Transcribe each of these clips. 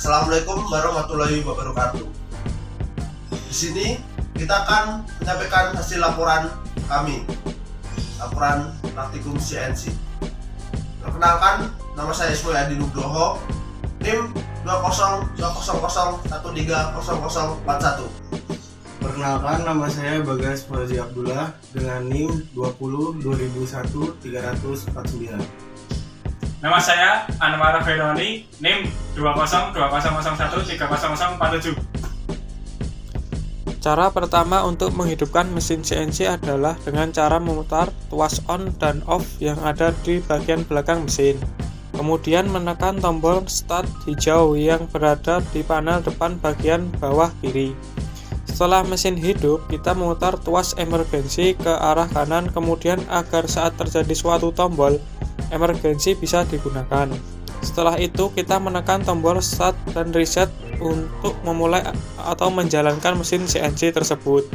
Assalamualaikum warahmatullahi wabarakatuh. Di sini kita akan menyampaikan hasil laporan kami, laporan praktikum CNC. Perkenalkan, nama saya Ismail Adi Nugroho, NIM 2020013041. Perkenalkan, nama saya Bagas Fauzi Abdullah dengan NIM 20201349. Nama saya Anwar Feroni, NIM 202001300047. Cara pertama untuk menghidupkan mesin CNC adalah dengan cara memutar tuas on dan off yang ada di bagian belakang mesin. Kemudian menekan tombol start hijau yang berada di panel depan bagian bawah kiri. Setelah mesin hidup, kita memutar tuas emergency ke arah kanan, kemudian agar saat terjadi suatu tombol, emergency bisa digunakan. Setelah itu, kita menekan tombol start dan reset untuk memulai atau menjalankan mesin CNC tersebut.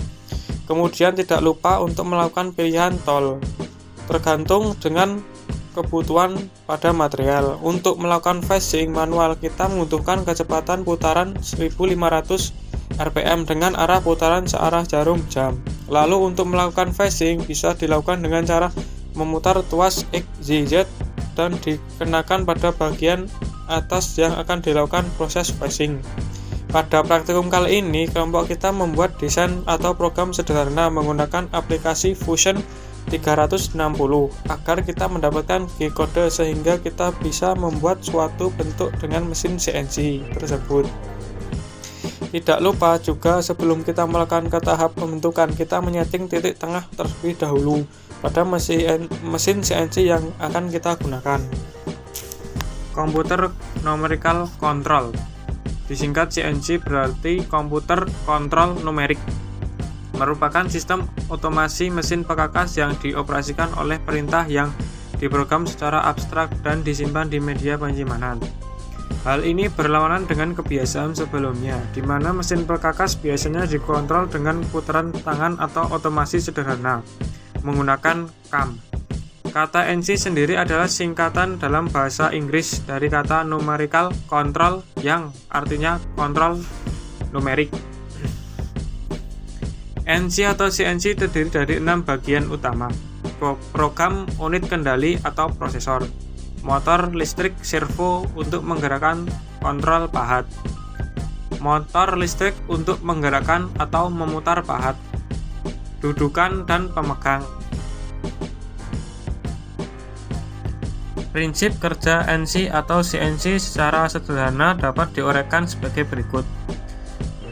Kemudian tidak lupa untuk melakukan pilihan tool, tergantung dengan kebutuhan pada material. Untuk melakukan phasing manual, kita membutuhkan kecepatan putaran 1500 RPM dengan arah putaran searah jarum jam. Lalu untuk melakukan phasing bisa dilakukan dengan cara memutar tuas X, Y, Z dan dikenakan pada bagian atas yang akan dilakukan proses phasing. Pada praktikum kali ini, kelompok kita membuat desain atau program sederhana menggunakan aplikasi Fusion 360 agar kita mendapatkan G-kode sehingga kita bisa membuat suatu bentuk dengan mesin CNC tersebut. Tidak lupa juga sebelum kita melakukan ke tahap pembentukan, kita menyeting titik tengah terlebih dahulu pada mesin CNC yang akan kita gunakan. Komputer Numerical Control, disingkat CNC, berarti komputer kontrol numerik, merupakan sistem otomasi mesin perkakas yang dioperasikan oleh perintah yang diprogram secara abstrak dan disimpan di media penyimpanan. Hal ini berlawanan dengan kebiasaan sebelumnya, di mana mesin perkakas biasanya dikontrol dengan putaran tangan atau otomasi sederhana menggunakan CAM. Kata NC sendiri adalah singkatan dalam bahasa Inggris dari kata numerical control yang artinya kontrol numerik. NC atau CNC terdiri dari 6 bagian utama: program, unit kendali atau prosesor, motor listrik servo untuk menggerakkan kontrol pahat, motor listrik untuk menggerakkan atau memutar pahat, dudukan dan pemegang. Prinsip kerja NC atau CNC secara sederhana dapat diuraikan sebagai berikut.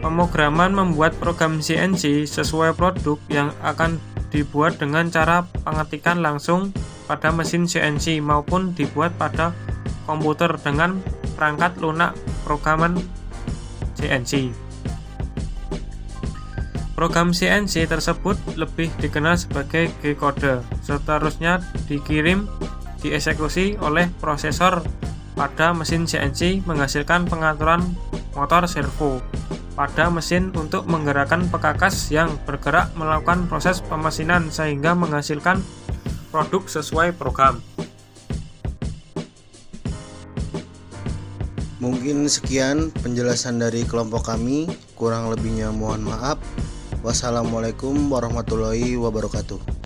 Pemrograman membuat program CNC sesuai produk yang akan dibuat dengan cara pengetikan langsung pada mesin CNC maupun dibuat pada komputer dengan perangkat lunak programan CNC. Program CNC tersebut lebih dikenal sebagai G-kode, seterusnya dikirim dieksekusi oleh prosesor pada mesin CNC menghasilkan pengaturan motor servo pada mesin untuk menggerakkan perkakas yang bergerak melakukan proses pemesinan sehingga menghasilkan produk sesuai program. Mungkin sekian penjelasan dari kelompok kami, kurang lebihnya mohon maaf. Wassalamualaikum warahmatullahi wabarakatuh.